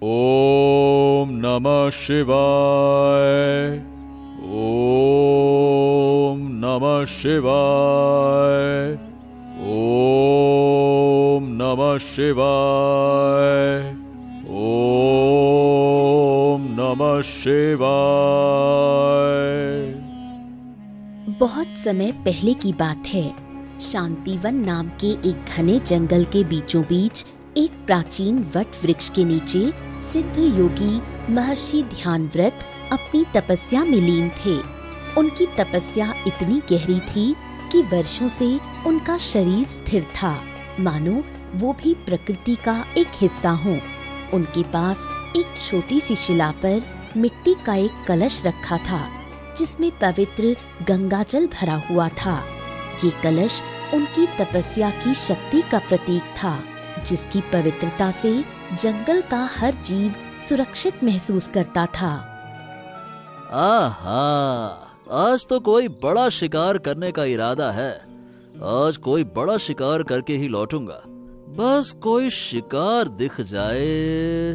ओम नमः शिवाय। ओम नमः शिवाय। ओम नमः शिवाय। ओम नमः शिवाय। बहुत समय पहले की बात है। शांतिवन नाम के एक घने जंगल के बीचों बीच एक प्राचीन वट वृक्ष के नीचे सिद्ध योगी महर्षि ध्यानव्रत अपनी तपस्या में लीन थे। उनकी तपस्या इतनी गहरी थी कि वर्षों से उनका शरीर स्थिर था, मानो वो भी प्रकृति का एक हिस्सा हो। उनके पास एक छोटी सी शिला पर मिट्टी का एक कलश रखा था, जिसमें पवित्र गंगाजल भरा हुआ था। ये कलश उनकी तपस्या की शक्ति का प्रतीक था, जिसकी पवित्रता से जंगल का हर जीव सुरक्षित महसूस करता था। आहा, आज तो कोई बड़ा शिकार करने का इरादा है। आज कोई बड़ा शिकार करके ही लौटूंगा। बस कोई शिकार दिख जाए।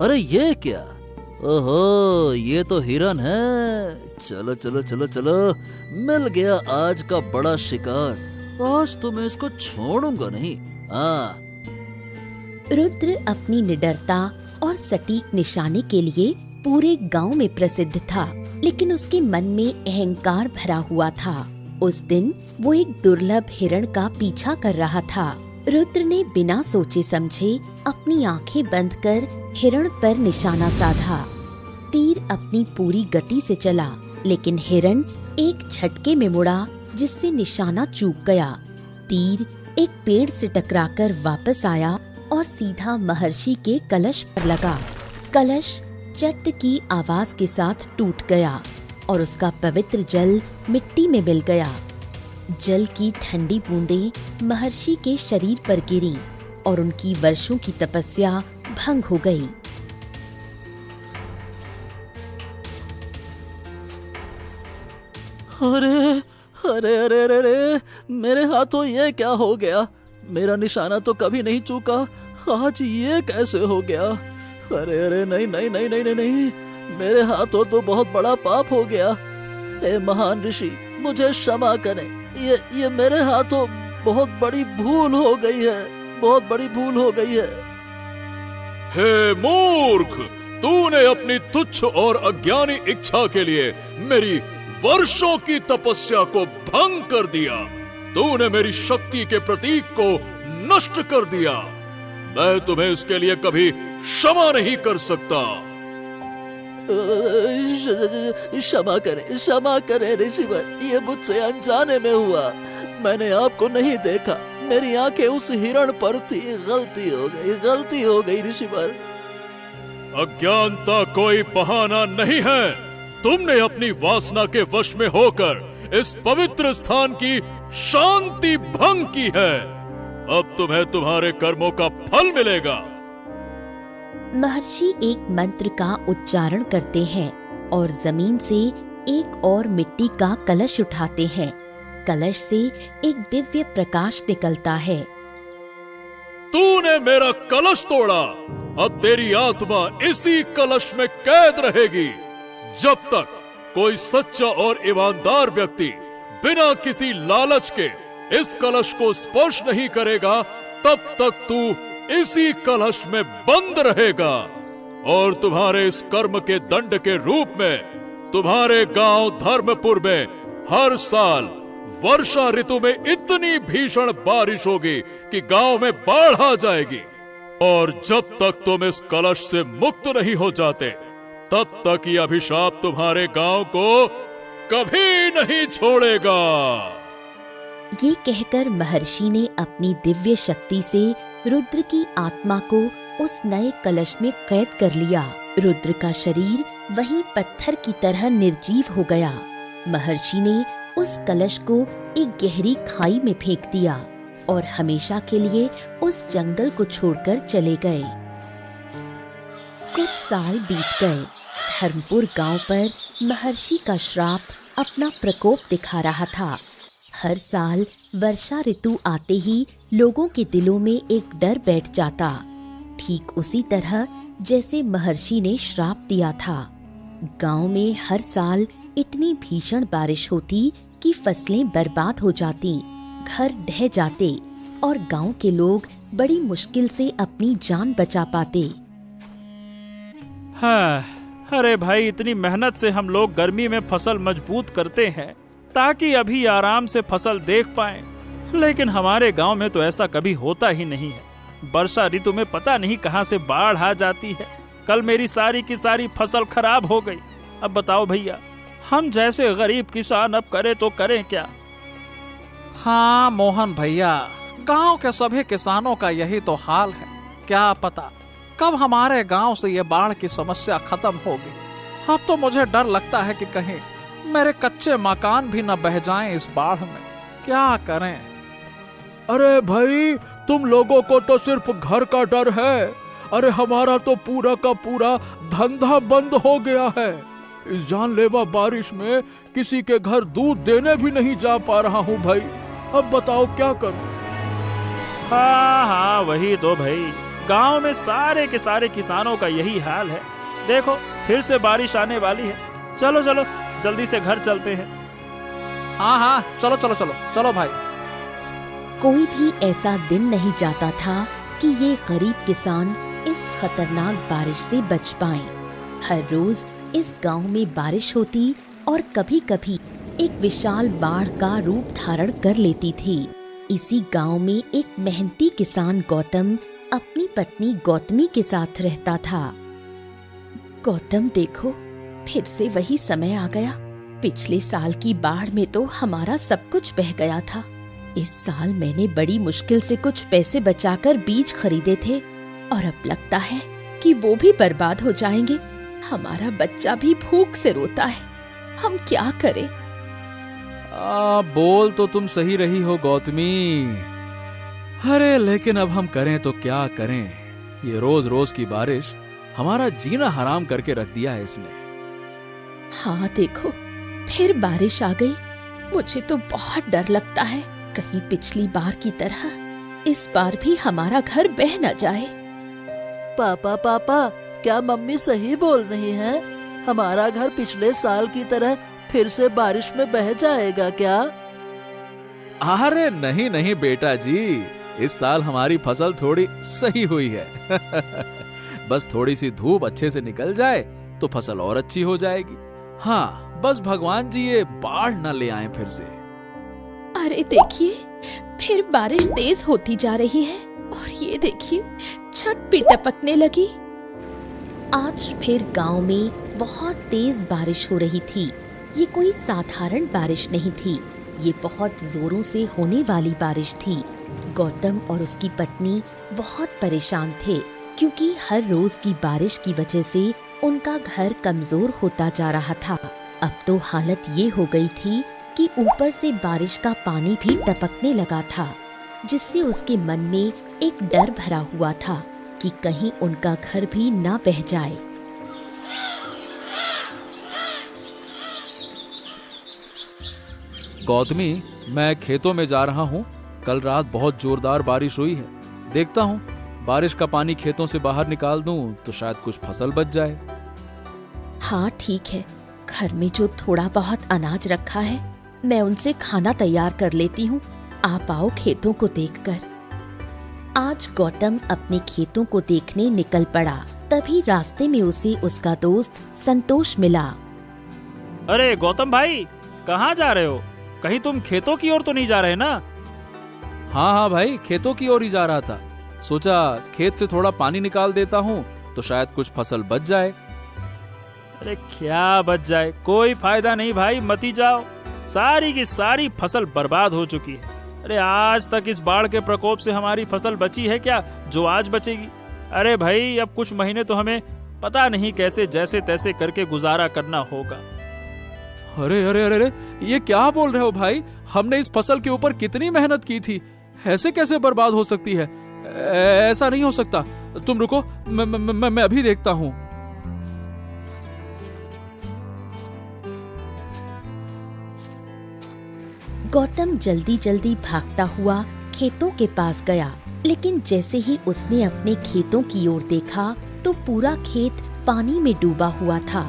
अरे ये क्या? ओहो, ये तो हिरन है। चलो चलो चलो चलो, मिल गया आज का बड़ा शिकार। आज तो मैं इसको छोड़ूंगा नहीं। हाँ। रुद्र अपनी निडरता और सटीक निशाने के लिए पूरे गांव में प्रसिद्ध था, लेकिन उसके मन में अहंकार भरा हुआ था। उस दिन वो एक दुर्लभ हिरण का पीछा कर रहा था। रुद्र ने बिना सोचे समझे अपनी आंखें बंद कर हिरण पर निशाना साधा। तीर अपनी पूरी गति से चला, लेकिन हिरण एक झटके में मुड़ा, जिससे निशाना चूक गया। तीर एक पेड़ से टकराकर वापस आया और सीधा महर्षि के कलश पर लगा। कलश चट की आवाज के साथ टूट गया और उसका पवित्र जल मिट्टी में मिल गया। जल की ठंडी बूंदें महर्षि के शरीर पर गिरी और उनकी वर्षों की तपस्या भंग हो गई। अरे अरे अरे अरे अरे, मेरे हाथों ये क्या हो गया? मेरा निशाना तो कभी नहीं चूका, आज ये कैसे हो गया? अरे अरे, नहीं नहीं नहीं नहीं नहीं नहीं, मेरे हाथों तो बहुत बड़ा पाप हो गया। हे महान ऋषि, मुझे क्षमा करें। ये मेरे हाथों बहुत बड़ी भूल हो गई है, बहुत बड़ी भूल हो गई है। हे मूर्ख, तूने अपनी तुच्छ और अज्ञानी इच्छा के लिए मेरी वर्षों की तपस्या को भंग कर दिया। तूने मेरी शक्ति के प्रतीक को नष्ट कर दिया। मैं तुम्हें इसके लिए कभी क्षमा नहीं कर सकता। क्षमा करें ऋषिवर, ये मुझसे अनजाने में हुआ। मैंने आपको नहीं देखा, मेरी आंखें उस हिरण पर थी। गलती हो गई ऋषिवर। अज्ञानता कोई बहाना नहीं है। तुमने अपनी वासना के वश में होकर इस पवित्र स्थान की शांति भंग की है। अब तुम्हें तुम्हारे कर्मों का फल मिलेगा। महर्षि एक मंत्र का उच्चारण करते हैं और जमीन से एक और मिट्टी का कलश उठाते हैं। कलश से एक दिव्य प्रकाश निकलता है। तूने मेरा कलश तोड़ा, अब तेरी आत्मा इसी कलश में कैद रहेगी। जब तक कोई सच्चा और ईमानदार व्यक्ति बिना किसी लालच के इस कलश को स्पर्श नहीं करेगा, तब तक तू इसी कलश में बंद रहेगा। और तुम्हारे इस कर्म के दंड के रूप में तुम्हारे गांव धर्मपुर में हर साल वर्षा ऋतु में इतनी भीषण बारिश होगी कि गांव में बाढ़ आ जाएगी। और जब तक तुम इस कलश से मुक्त नहीं हो जाते, तब तक ये अभिशाप तुम्हारे गांव को कभी नहीं छोड़ेगा। ये कहकर महर्षि ने अपनी दिव्य शक्ति से रुद्र की आत्मा को उस नए कलश में कैद कर लिया। रुद्र का शरीर वहीं पत्थर की तरह निर्जीव हो गया। महर्षि ने उस कलश को एक गहरी खाई में फेंक दिया और हमेशा के लिए उस जंगल को छोड़कर चले गए। कुछ साल बीत गए। धर्मपुर गांव पर महर्षि का श्राप अपना प्रकोप दिखा रहा था। हर साल वर्षा ऋतु आते ही लोगों के दिलों में एक डर बैठ जाता, ठीक उसी तरह जैसे महर्षि ने श्राप दिया था। गांव में हर साल इतनी भीषण बारिश होती कि फसलें बर्बाद हो जाती, घर ढह जाते और गांव के लोग बड़ी मुश्किल से अपनी जान बचा पाते। हाँ, अरे भाई, इतनी मेहनत से हम लोग गर्मी में फसल मजबूत करते हैं ताकि अभी आराम से फसल देख पाएं, लेकिन हमारे गांव में तो ऐसा कभी होता ही नहीं है। वर्षा ऋतु में पता नहीं कहां से बाढ़ आ जाती है। कल मेरी सारी की सारी फसल खराब हो गई। अब बताओ भैया, हम जैसे गरीब किसान अब करें तो करें क्या? हाँ मोहन भैया, गांव के सभी किसानों का यही तो हाल है। क्या पता कब हमारे गांव से ये बाढ़ की समस्या खत्म होगी। अब तो मुझे डर लगता है कि कहीं मेरे कच्चे मकान भी न बह जाएं इस बाढ़ में। क्या करें? अरे भाई, तुम लोगों को तो सिर्फ घर का डर है। अरे हमारा तो पूरा का पूरा धंधा बंद हो गया है। इस जानलेवा बारिश में किसी के घर दूध देने भी नहीं जा पा रहा हूँ भाई। अब बताओ क्या करूं? हाँ, वही तो भाई, गांव में सारे के सारे किसानों का यही हाल है। देखो, फिर से बारिश आने वाली है। चलो चलो, जल्दी से घर चलते हैं। हाँ, चलो चलो चलो चलो भाई। कोई भी ऐसा दिन नहीं जाता था कि ये गरीब किसान इस खतरनाक बारिश से बच पाएं। हर रोज इस गांव में बारिश होती और कभी कभी एक विशाल बाढ़ का रूप धारण कर लेती थी। इसी गांव में एक मेहनती किसान गौतम अपनी पत्नी गौतमी के साथ रहता था। गौतम देखो, फिर से वही समय आ गया। पिछले साल की बाढ़ में तो हमारा सब कुछ बह गया था। इस साल मैंने बड़ी मुश्किल से कुछ पैसे बचाकर बीज खरीदे थे और अब लगता है कि वो भी बर्बाद हो जाएंगे। हमारा बच्चा भी भूख से रोता है। हम क्या करें? बोल तो तुम सही रही हो गौतमी। अरे लेकिन अब हम करें तो क्या करें? ये रोज रोज की बारिश हमारा जीना हराम करके रख दिया है इसने। हाँ देखो, फिर बारिश आ गई। मुझे तो बहुत डर लगता है, कहीं पिछली बार की तरह इस बार भी हमारा घर बह न जाए। पापा, क्या मम्मी सही बोल रही हैं? हमारा घर पिछले साल की तरह फिर से बारिश में बह जाएगा क्या? अरे नहीं नहीं बेटा जी, इस साल हमारी फसल थोड़ी सही हुई है। बस थोड़ी सी धूप अच्छे से निकल जाए तो फसल और अच्छी हो जाएगी। हाँ, बस भगवान जी ये बाढ़ न ले आए फिर से। अरे देखिए, फिर बारिश तेज होती जा रही है और ये देखिए, छत भी टपकने लगी। आज फिर गांव में बहुत तेज बारिश हो रही थी। ये कोई साधारण बारिश नहीं थी, ये बहुत जोरों से होने वाली बारिश थी। गौतम और उसकी पत्नी बहुत परेशान थे क्योंकि हर रोज की बारिश की वजह से उनका घर कमजोर होता जा रहा था। अब तो हालत ये हो गई थी कि ऊपर से बारिश का पानी भी टपकने लगा था, जिससे उसके मन में एक डर भरा हुआ था कि कहीं उनका घर भी ना बह जाए। गौतमी, मैं खेतों में जा रहा हूँ। कल रात बहुत जोरदार बारिश हुई है। देखता हूँ बारिश का पानी खेतों से बाहर निकाल दूँ तो शायद कुछ फसल बच जाए। हाँ ठीक है, घर में जो थोड़ा बहुत अनाज रखा है मैं उनसे खाना तैयार कर लेती हूँ। आप आओ खेतों को देखकर। आज गौतम अपने खेतों को देखने निकल पड़ा। तभी रास्ते में उसे उसका दोस्त संतोष मिला। अरे गौतम भाई, कहाँ जा रहे हो? कहीं तुम खेतों की ओर तो नहीं जा रहे ना? हाँ भाई, खेतों की ओर ही जा रहा था। सोचा खेत से थोड़ा पानी निकाल देता हूँ तो शायद कुछ फसल बच जाए। अरे क्या बच जाए, कोई फायदा नहीं भाई, मत ही जाओ। सारी की सारी फसल बर्बाद हो चुकी है। अरे आज तक इस बाढ़ के प्रकोप से हमारी फसल बची है क्या जो आज बचेगी? अरे भाई, अब कुछ महीने तो हमें पता नहीं कैसे जैसे तैसे करके गुजारा करना होगा। अरे अरे अरे अरे, ये क्या बोल रहे हो भाई? हमने इस फसल के ऊपर कितनी मेहनत की थी, ऐसे कैसे बर्बाद हो सकती है? ऐसा नहीं हो सकता। तुम रुको, मैं अभी देखता हूँ। गौतम जल्दी जल्दी भागता हुआ खेतों के पास गया, लेकिन जैसे ही उसने अपने खेतों की ओर देखा तो पूरा खेत पानी में डूबा हुआ था।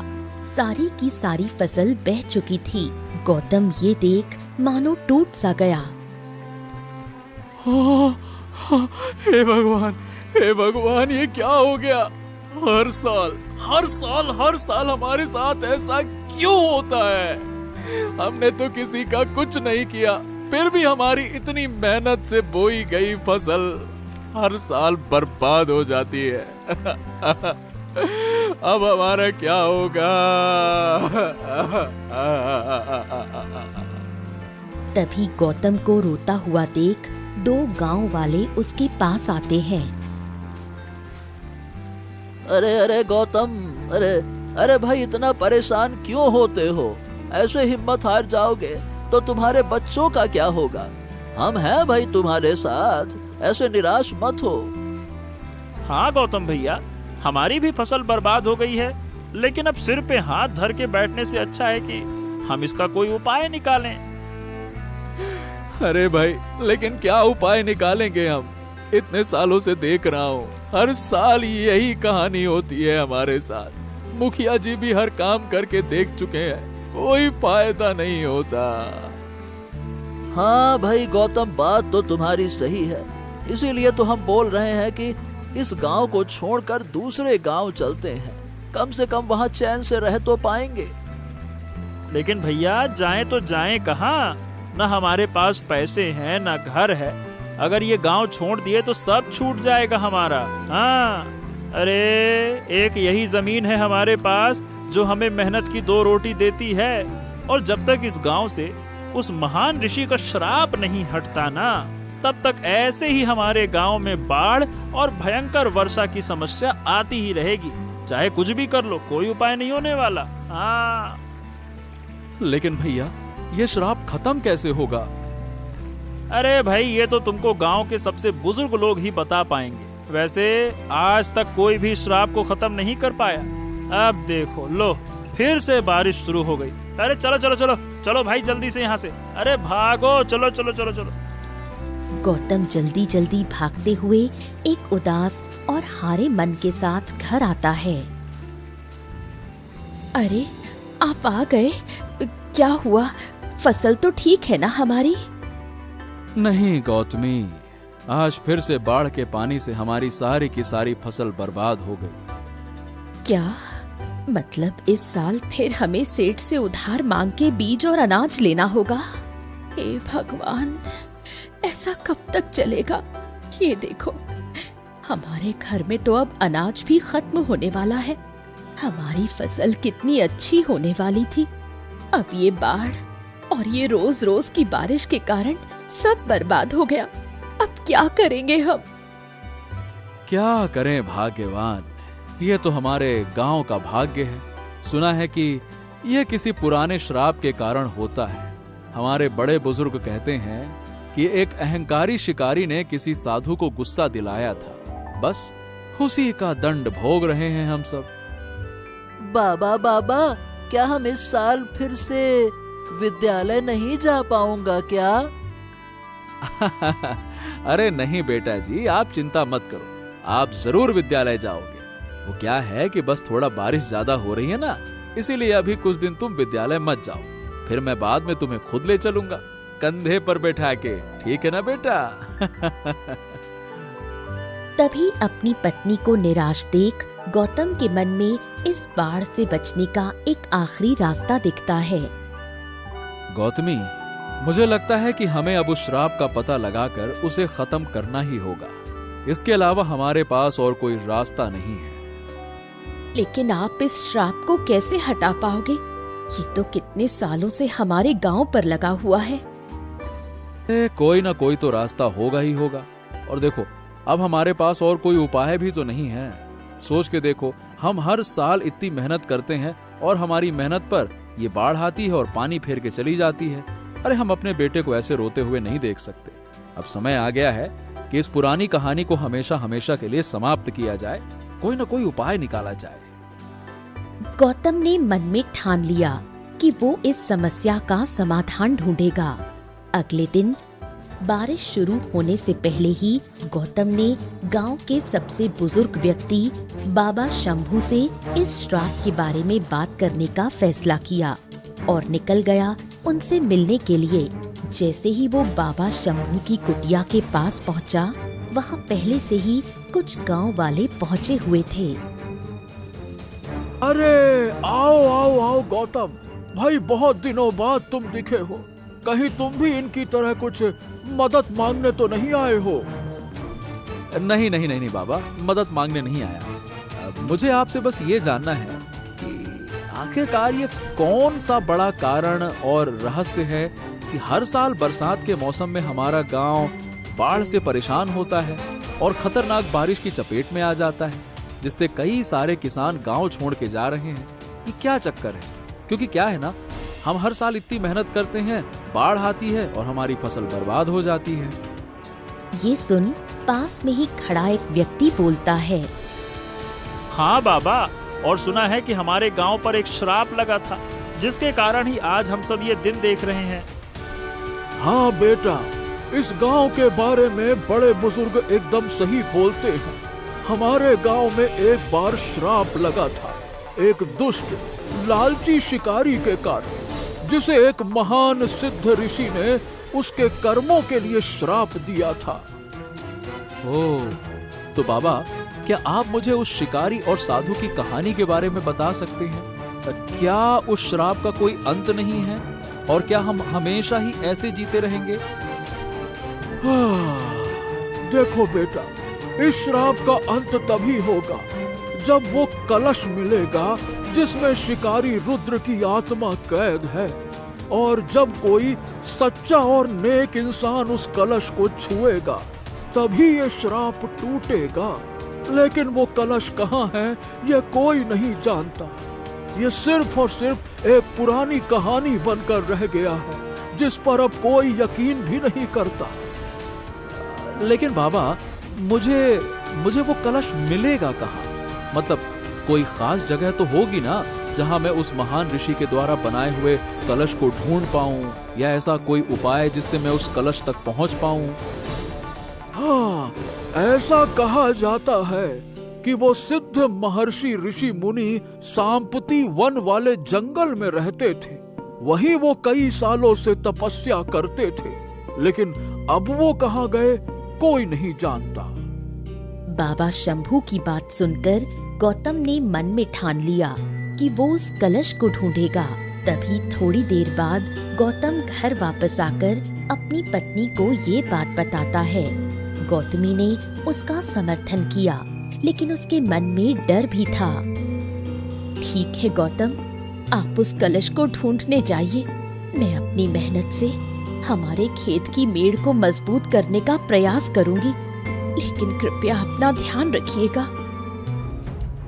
सारी की सारी फसल बह चुकी थी। गौतम ये देख मानो टूट सा गया। हे भगवान, ये क्या हो गया? हर साल हमारे साथ ऐसा क्यों होता है? हमने तो किसी का कुछ नहीं किया, फिर भी हमारी इतनी मेहनत से बोई गई फसल हर साल बर्बाद हो जाती है। अब हमारा क्या होगा? तभी गौतम को रोता हुआ देख 2 गांव वाले उसके पास आते हैं। अरे गौतम, अरे भाई, इतना परेशान क्यों होते हो? ऐसे हिम्मत हार जाओगे तो तुम्हारे बच्चों का क्या होगा? हम हैं भाई तुम्हारे साथ, ऐसे निराश मत हो। हाँ गौतम भैया, हमारी भी फसल बर्बाद हो गई है, लेकिन अब सिर पे हाथ धर के बैठने से अच्छा है कि हम इसका कोई उपाय निकालें। अरे भाई, लेकिन क्या उपाय निकालेंगे हम? इतने सालों से देख रहा हूँ, हर साल यही कहानी होती है हमारे साथ। मुखिया जी भी हर काम करके देख चुके हैं, कोई फायदा नहीं होता। हाँ भाई गौतम, बात तो तुम्हारी सही है, इसीलिए तो हम बोल रहे हैं कि इस गांव को छोड़कर दूसरे गांव चलते हैं, कम से कम वहाँ चैन से रह तो पाएंगे। लेकिन भैया, जाएं तो जाएं कहाँ? न हमारे पास पैसे हैं, न घर है। अगर ये गांव छोड़ दिए तो सब छूट जाएगा हमारा। हाँ, अरे एक यही जमीन है हमारे पास जो हमें मेहनत की 2 रोटी देती है, और जब तक इस गांव से उस महान ऋषि का श्राप नहीं हटता ना, तब तक ऐसे ही हमारे गांव में बाढ़ और भयंकर वर्षा की समस्या आती ही रहेगी। चाहे कुछ भी कर लो, कोई उपाय नहीं होने वाला। हाँ। लेकिन भैया, ये श्राप खत्म कैसे होगा? अरे भाई, ये तो तुमको गांव के सबसे बुजुर्ग लोग ही बता पाएंगे। वैसे आज तक कोई भी श्राप को खत्म नहीं कर पाया। अब देखो, लो फिर से बारिश शुरू हो गई। अरे चलो चलो चलो चलो भाई, जल्दी से यहाँ से। अरे भागो, चलो चलो चलो चलो। गौतम जल्दी जल्दी भागते हुए एक उदास और हारे मन के साथ घर आता है। अरे, आप आ गए? क्या हुआ? फसल तो ठीक है ना हमारी? नहीं गौतमी, आज फिर से बाढ़ के पानी से हमारी सारी की सारी फसल बर्बाद हो गई। क्या मतलब इस साल फिर हमें सेठ से उधार मांग के बीज और अनाज लेना होगा? हे भगवान, ऐसा कब तक चलेगा? ये देखो, हमारे घर में तो अब अनाज भी खत्म होने वाला है। हमारी फसल कितनी अच्छी होने वाली थी, अब ये बाढ़ और ये रोज रोज की बारिश के कारण सब बर्बाद हो गया। अब क्या करेंगे हम? क्या करें भाग्यवान, ये तो हमारे गांव का भाग्य है। सुना है कि यह किसी पुराने श्राप के कारण होता है। हमारे बड़े बुजुर्ग कहते हैं कि एक अहंकारी शिकारी ने किसी साधु को गुस्सा दिलाया था, बस उसी का दंड भोग रहे हैं हम सब। बाबा, क्या हम इस साल फिर से विद्यालय नहीं जा पाऊंगा क्या? अरे नहीं बेटा जी, आप चिंता मत करो, आप जरूर विद्यालय जाओगे। वो क्या है कि बस थोड़ा बारिश ज्यादा हो रही है ना, इसीलिए अभी कुछ दिन तुम विद्यालय मत जाओ, फिर मैं बाद में तुम्हें खुद ले चलूंगा कंधे पर बैठा के, ठीक है ना बेटा? तभी अपनी पत्नी को निराश देख गौतम के मन में इस बाढ़ से बचने का एक आखिरी रास्ता दिखता है। गौतमी, मुझे लगता है कि हमें अब उस श्राप का पता लगाकर उसे खत्म करना ही होगा। इसके अलावा हमारे पास और कोई रास्ता नहीं है। लेकिन आप इस श्राप को कैसे हटा पाओगे? ये तो कितने सालों से हमारे गांव पर लगा हुआ है। कोई ना कोई तो रास्ता होगा ही होगा। और देखो, अब हमारे पास और कोई उपाय भी तो नहीं है। सोच के देखो, हम हर साल इतनी मेहनत करते हैं और हमारी मेहनत पर ये बाढ़ आती है और पानी फेर के चली जाती है। अरे हम अपने बेटे को ऐसे रोते हुए नहीं देख सकते। अब समय आ गया है कि इस पुरानी कहानी को हमेशा हमेशा के लिए समाप्त किया जाए, कोई ना कोई उपाय निकाला जाए। गौतम ने मन में ठान लिया कि वो इस समस्या का समाधान ढूंढेगा। अगले दिन बारिश शुरू होने से पहले ही गौतम ने गांव के सबसे बुजुर्ग व्यक्ति बाबा शंभू से इस श्राप के बारे में बात करने का फैसला किया और निकल गया उनसे मिलने के लिए। जैसे ही वो बाबा शंभू की कुटिया के पास पहुंचा, वहां पहले से ही कुछ गांव वाले पहुंचे हुए थे। अरे आओ आओ आओ गौतम भाई, बहुत दिनों बाद तुम दिखे हो। कहीं तुम भी इनकी तरह कुछ मदद मांगने तो नहीं आए हो? नहीं नहीं नहीं नहीं बाबा, मदद मांगने नहीं आया। मुझे आपसे बस ये जानना है कि आखिरकार ये कौन सा बड़ा कारण और रहस्य है कि हर साल बरसात के मौसम में हमारा गांव बाढ़ से परेशान होता है और खतरनाक बारिश की चपेट में आ जाता है, जिससे कई सारे किसान गांव छोड़ के जा रहे हैं। ये क्या चक्कर है? क्योंकि क्या है ना, हम हर साल इतनी मेहनत करते हैं, बाढ़ आती है और हमारी फसल बर्बाद हो जाती है। ये सुन पास में ही खड़ा एक व्यक्ति बोलता है। हाँ बाबा, और सुना है कि हमारे गांव पर एक श्राप लगा था, जिसके कारण ही आज हम सब ये दिन देख रहे हैं। हाँ बेटा, इस गांव के बारे में बड़े बुजुर्ग एकदम सही बोलते हैं। हमारे गांव में एक बार श्राप लगा था, एक दुष्ट लालची शिकारी के कारण, जिसे एक महान सिद्ध ऋषि ने उसके कर्मों के लिए श्राप दिया था। ओह, तो बाबा क्या आप मुझे उस शिकारी और साधु की कहानी के बारे में बता सकते हैं? क्या उस श्राप का कोई अंत नहीं है और क्या हम हमेशा ही ऐसे जीते रहेंगे? देखो बेटा, इस श्राप का अंत तभी होगा जब वो कलश मिलेगा जिसमें शिकारी रुद्र की आत्मा कैद है, और जब कोई सच्चा और नेक इंसान उस कलश को छुएगा तभी ये श्राप टूटेगा। लेकिन वो कलश कहाँ है ये कोई नहीं जानता। ये सिर्फ और सिर्फ एक पुरानी कहानी बनकर रह गया है जिस पर अब कोई यकीन भी नहीं करता। लेकिन बाबा मुझे वो कलश मिलेगा कहाँ? मतलब कोई खास जगह तो होगी ना जहाँ मैं उस महान ऋषि के द्वारा बनाए हुए कलश को ढूंढ पाऊं, या ऐसा कोई उपाय जिससे मैं उस कलश तक पहुंच पाऊं? हाँ, ऐसा कहा जाता है कि वो सिद्ध महर्षि ऋषि मुनि सांपति वन वाले जंगल में रहते थे। वहीं वो कई सालों से तपस्या करते थे, लेकिन अब वो कहाँ गए कोई नहीं जानता। बाबा शंभू की बात सुनकर गौतम ने मन में ठान लिया कि वो उस कलश को ढूंढेगा। तभी थोड़ी देर बाद गौतम घर वापस आकर अपनी पत्नी को ये बात बताता है। गौतमी ने उसका समर्थन किया, लेकिन उसके मन में डर भी था। ठीक है गौतम, आप उस कलश को ढूंढने जाइए। मैं अपनी मेहनत से हमारे खेत की मेड़ को मजबूत करने का प्रयास करूंगी, लेकिन कृपया अपना ध्यान रखिएगा।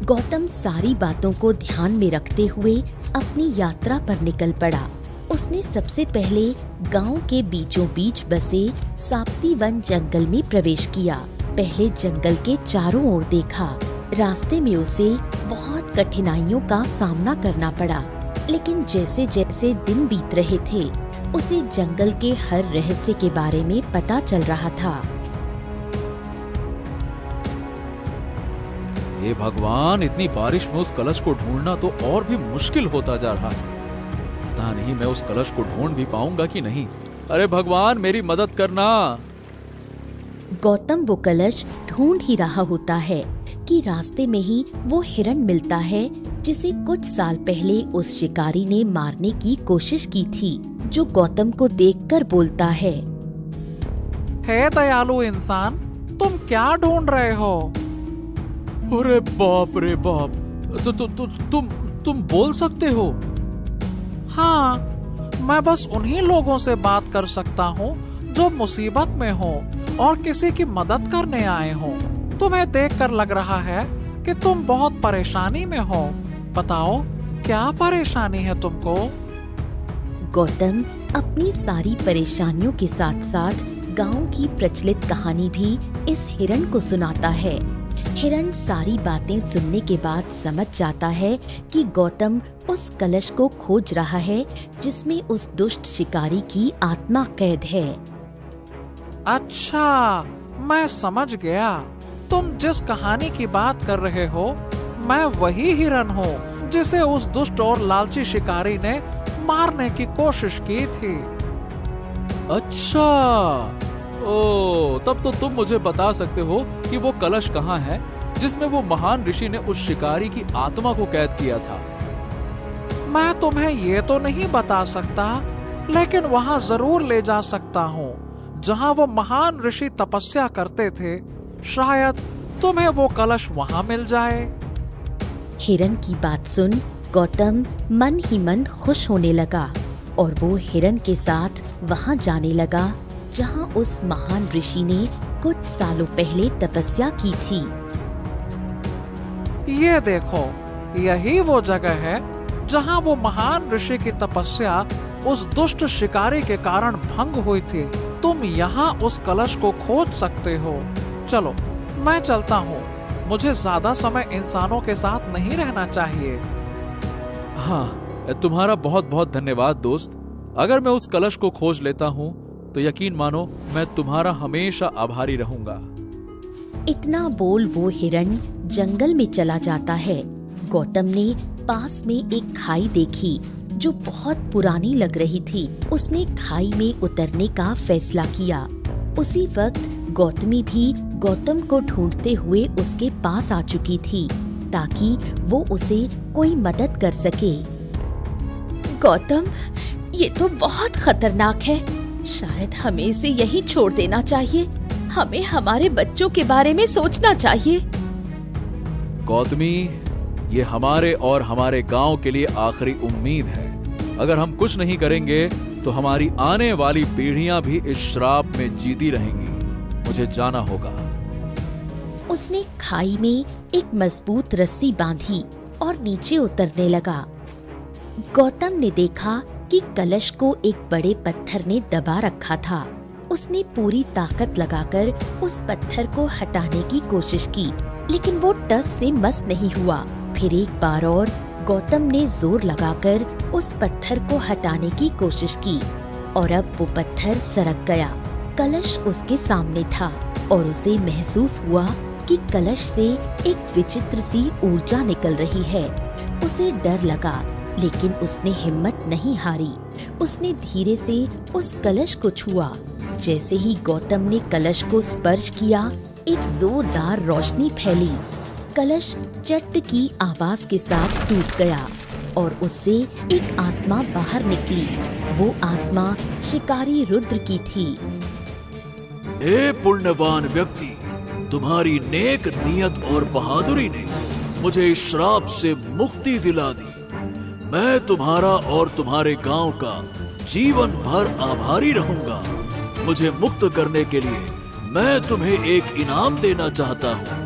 गौतम सारी बातों को ध्यान में रखते हुए अपनी यात्रा पर निकल पड़ा। उसने सबसे पहले गांव के बीचों बीच बसे साप्ती वन जंगल में प्रवेश किया। पहले जंगल के चारों ओर देखा। रास्ते में उसे बहुत कठिनाइयों का सामना करना पड़ा, लेकिन जैसे जैसे दिन बीत रहे थे उसे जंगल के हर रहस्य के बारे में पता चल रहा था। हे भगवान, इतनी बारिश में उस कलश को ढूंढना तो और भी मुश्किल होता जा रहा है। पता नहीं मैं उस कलश को ढूंढ भी पाऊंगा कि नहीं। अरे भगवान, मेरी मदद करना। गौतम वो कलश ढूंढ ही रहा होता है कि रास्ते में ही वो हिरण मिलता है जिसे कुछ साल पहले उस शिकारी ने मारने की कोशिश की थी, जो गौतम को देखकर बोलता है। हे दयालु इंसान, तुम क्या ढूंढ रहे हो? अरे बाप रे बाप, तुम बोल सकते हो? हाँ, मैं बस उन्हीं लोगों से बात कर सकता हूँ जो मुसीबत में हो और किसी की मदद करने आए हो। तुम्हें देखकर लग रहा है कि तुम बहुत परेशानी में हो। बताओ, क्या परेशानी है तुमको? गौतम अपनी सारी परेशानियों के साथ साथ गांव की प्रचलित कहानी भी इस हिरण को सुनाता है। हिरण सारी बातें सुनने के बाद समझ जाता है कि गौतम उस कलश को खोज रहा है जिसमें उस दुष्ट शिकारी की आत्मा कैद है। अच्छा, मैं समझ गया। तुम जिस कहानी की बात कर रहे हो, मैं वही हिरन हूँ जिसे उस दुष्ट और लालची शिकारी ने मारने की कोशिश की थी। अच्छा, ओ, तब तो तुम मुझे बता सकते हो कि वो कलश कहाँ है जिसमें वो महान ऋषि ने उस शिकारी की आत्मा को कैद किया था। मैं तुम्हें ये तो नहीं बता सकता, लेकिन वहाँ जरूर ले जा सकता हूँ जहाँ वो महान ऋषि तपस्या करते थे। शायद तुम्हें वो कलश वहाँ मिल जाए। हिरन की बात सुन गौतम मन ही मन खुश होने लगा और वो हिरन के साथ वहाँ जाने लगा जहाँ उस महान ऋषि ने कुछ सालों पहले तपस्या की थी। ये देखो, यही वो जगह है जहाँ वो महान ऋषि की तपस्या उस दुष्ट शिकारी के कारण भंग हुई थी। तुम यहाँ उस कलश को खोज सकते हो। चलो, मैं चलता हूँ। मुझे ज्यादा समय इंसानों के साथ नहीं रहना चाहिए। हाँ, तुम्हारा बहुत बहुत धन्यवाद दोस्त। अगर मैं उस कलश को खोज लेता हूँ तो यकीन मानो मैं तुम्हारा हमेशा आभारी रहूंगा। इतना बोल वो हिरन जंगल में चला जाता है। गौतम ने पास में एक खाई देखी जो बहुत पुरानी लग रही थी। उसने खाई में उतरने का फैसला किया। उसी वक्त गौतमी भी गौतम को ढूंढते हुए उसके पास आ चुकी थी ताकि वो उसे कोई मदद कर सके। गौतम, ये तो बहुत खतरनाक है। शायद हमें इसे यहीं छोड़ देना चाहिए। हमें हमारे बच्चों के बारे में सोचना चाहिए। गौतमी, ये हमारे और हमारे गांव के लिए आखिरी उम्मीद है। अगर हम कुछ नहीं करेंगे तो हमारी आने वाली पीढ़ियां भी इस श्राप में जीती रहेंगी। मुझे जाना होगा। उसने खाई में एक मजबूत रस्सी बांधी और नीचे उतरने लगा। गौतम ने देखा कि कलश को एक बड़े पत्थर ने दबा रखा था। उसने पूरी ताकत लगाकर उस पत्थर को हटाने की कोशिश की, लेकिन वो टस से मस नहीं हुआ। फिर एक बार और गौतम ने जोर लगाकर उस पत्थर को हटाने की कोशिश की और अब वो पत्थर सरक गया। कलश उसके सामने था और उसे महसूस हुआ कि कलश से एक विचित्र सी ऊर्जा निकल रही है। उसे डर लगा, लेकिन उसने हिम्मत नहीं हारी। उसने धीरे से उस कलश को छुआ। जैसे ही गौतम ने कलश को स्पर्श किया, एक जोरदार रोशनी फैली। कलश चट की आवाज के साथ टूट गया और उससे एक आत्मा बाहर निकली। वो आत्मा शिकारी रुद्र की थी। ए पुण्यवान व्यक्ति, तुम्हारी नेक नियत और बहादुरी ने मुझे इस श्राप से मुक्ति दिला दी। मैं तुम्हारा और तुम्हारे गांव का जीवन भर आभारी रहूंगा। मुझे मुक्त करने के लिए मैं तुम्हें एक इनाम देना चाहता हूँ।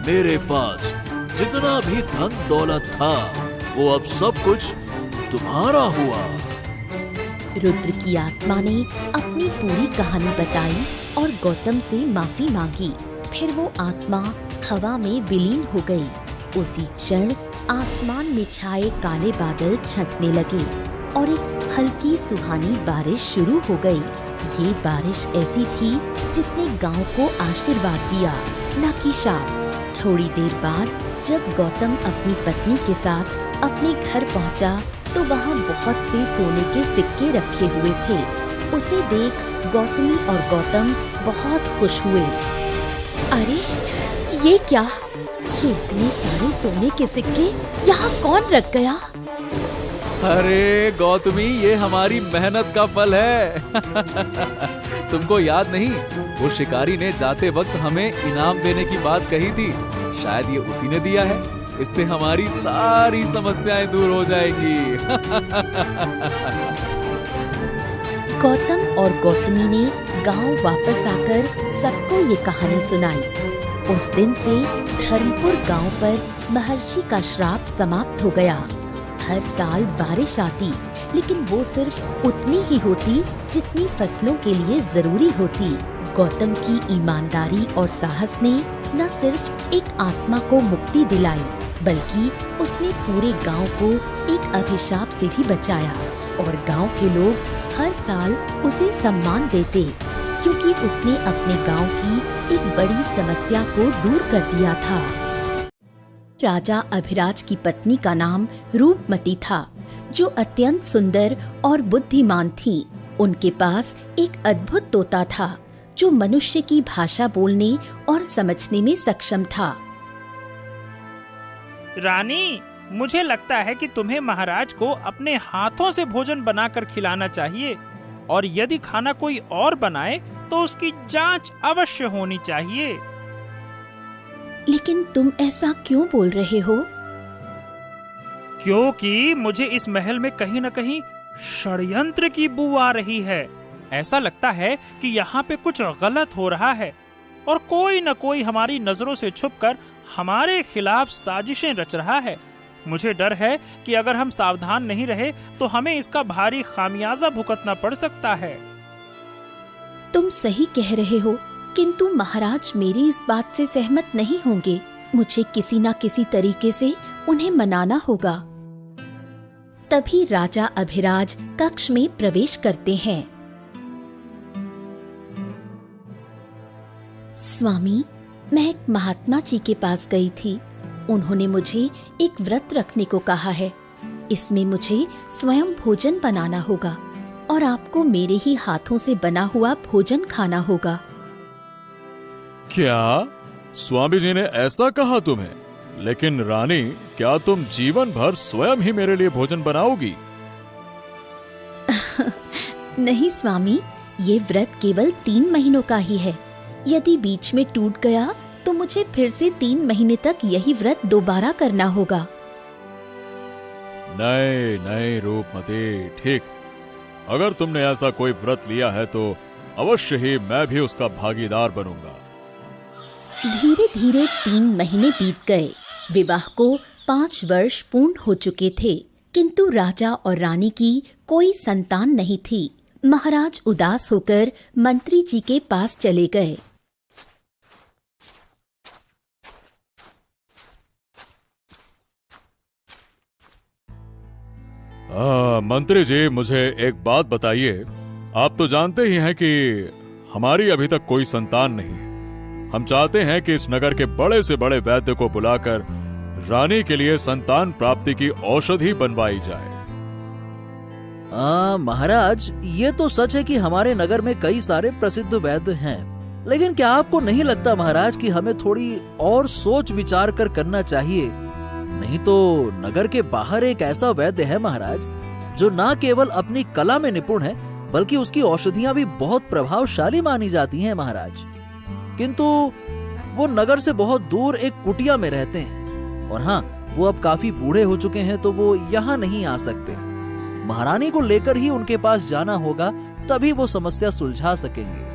मेरे पास जितना भी धन दौलत था वो अब सब कुछ तुम्हारा हुआ। रुद्र की आत्मा ने अपनी पूरी कहानी बताई और गौतम से माफी मांगी। फिर वो आत्मा हवा में विलीन हो गई। उसी क्षण आसमान में छाए काले बादल छंटने लगे और एक हल्की सुहानी बारिश शुरू हो गई। ये बारिश ऐसी थी जिसने गांव को आशीर्वाद दिया, न कि शाप। थोड़ी देर बाद जब गौतम अपनी पत्नी के साथ अपने घर पहुंचा तो वहाँ बहुत से सोने के सिक्के रखे हुए थे। उसे देख गौतमी और गौतम बहुत खुश हुए। अरे ये क्या? ये इतने सारे सोने के सिक्के यहाँ कौन रख गया? अरे गौतमी, ये हमारी मेहनत का फल है। तुमको याद नहीं, वो शिकारी ने जाते वक्त हमें इनाम देने की बात कही थी। शायद ये उसी ने दिया है। इससे हमारी सारी समस्याएं दूर हो जाएंगी। गौतम और गौतमी ने गांव वापस आकर सबको ये कहानी सुनाई। उस दिन से धर्मपुर गांव पर महर्षि का श्राप समाप्त हो गया। हर साल बारिश आती, लेकिन वो सिर्फ उतनी ही होती जितनी फसलों के लिए जरूरी होती। गौतम की ईमानदारी और साहस ने न सिर्फ एक आत्मा को मुक्ति दिलाई, बल्कि उसने पूरे गांव को एक अभिशाप से भी बचाया और गांव के लोग हर साल उसे सम्मान देते, क्योंकि उसने अपने गांव की एक बड़ी समस्या को दूर कर दिया था। राजा अभिराज की पत्नी का नाम रूपमती था, जो अत्यंत सुंदर और बुद्धिमान थी। उनके पास एक अद्भुत तोता था, जो मनुष्य की भाषा बोलने और समझने में सक्षम था। रानी, मुझे लगता है कि तुम्हें महाराज को अपने हाथों से भोजन बनाकर खिलाना चाहिए, और यदि खाना कोई और बनाए तो उसकी जांच अवश्य होनी चाहिए। लेकिन तुम ऐसा क्यों बोल रहे हो? क्योंकि मुझे इस महल में कहीं न कहीं षड्यंत्र की बू आ रही है। ऐसा लगता है कि यहाँ पे कुछ गलत हो रहा है और कोई न कोई हमारी नजरों से छुपकर हमारे खिलाफ साजिशें रच रहा है। मुझे डर है कि अगर हम सावधान नहीं रहे तो हमें इसका भारी खामियाजा भुगतना पड़ सकता है। तुम सही कह रहे हो, किंतु महाराज मेरी इस बात से सहमत नहीं होंगे। मुझे किसी न किसी तरीके से उन्हें मनाना होगा। तभी राजा अभिराज कक्ष में प्रवेश करते हैं। स्वामी, मैं एक महात्मा जी के पास गई थी। उन्होंने मुझे एक व्रत रखने को कहा है। इसमें मुझे स्वयं भोजन बनाना होगा और आपको मेरे ही हाथों से बना हुआ भोजन खाना होगा। क्या स्वामी जी ने ऐसा कहा तुम्हें? लेकिन रानी, क्या तुम जीवन भर स्वयं ही मेरे लिए भोजन बनाओगी? नहीं स्वामी, ये व्रत केवल 3 महीनों का ही है। यदि बीच में टूट गया तो मुझे फिर से 3 महीने तक यही व्रत दोबारा करना होगा। नहीं नहीं रूपमती, ठीक। अगर तुमने ऐसा कोई व्रत लिया है तो अवश्य ही मैं भी उसका भागीदार बनूंगा। धीरे धीरे 3 महीने बीत गए। विवाह को 5 वर्ष पूर्ण हो चुके थे, किंतु राजा और रानी की कोई संतान नहीं थी। महाराज उदास होकर मंत्री जी के पास चले गए। मंत्री जी, मुझे एक बात बताइए। आप तो जानते ही हैं कि हमारी अभी तक कोई संतान नहीं है। हम चाहते हैं कि इस नगर के बड़े से बड़े वैद्य को बुलाकर रानी के लिए संतान प्राप्ति की औषधि बनवाई जाए। महाराज, ये तो सच है कि हमारे नगर में कई सारे प्रसिद्ध वैद्य हैं, लेकिन क्या आपको नहीं लगता महाराज कि हमें थोड़ी और सोच विचार कर करना चाहिए? नहीं तो नगर के बाहर एक ऐसा वैद्य है महाराज, जो न केवल अपनी कला में निपुण है, बल्कि उसकी औषधियां भी बहुत प्रभावशाली मानी जाती हैं महाराज। किंतु वो नगर से बहुत दूर एक कुटिया में रहते हैं, और हाँ, वो अब काफी बूढ़े हो चुके हैं, तो वो यहाँ नहीं आ सकते। महारानी को लेकर ही उनके पास जाना होगा, तभी वो समस्या सुलझा सकेंगे।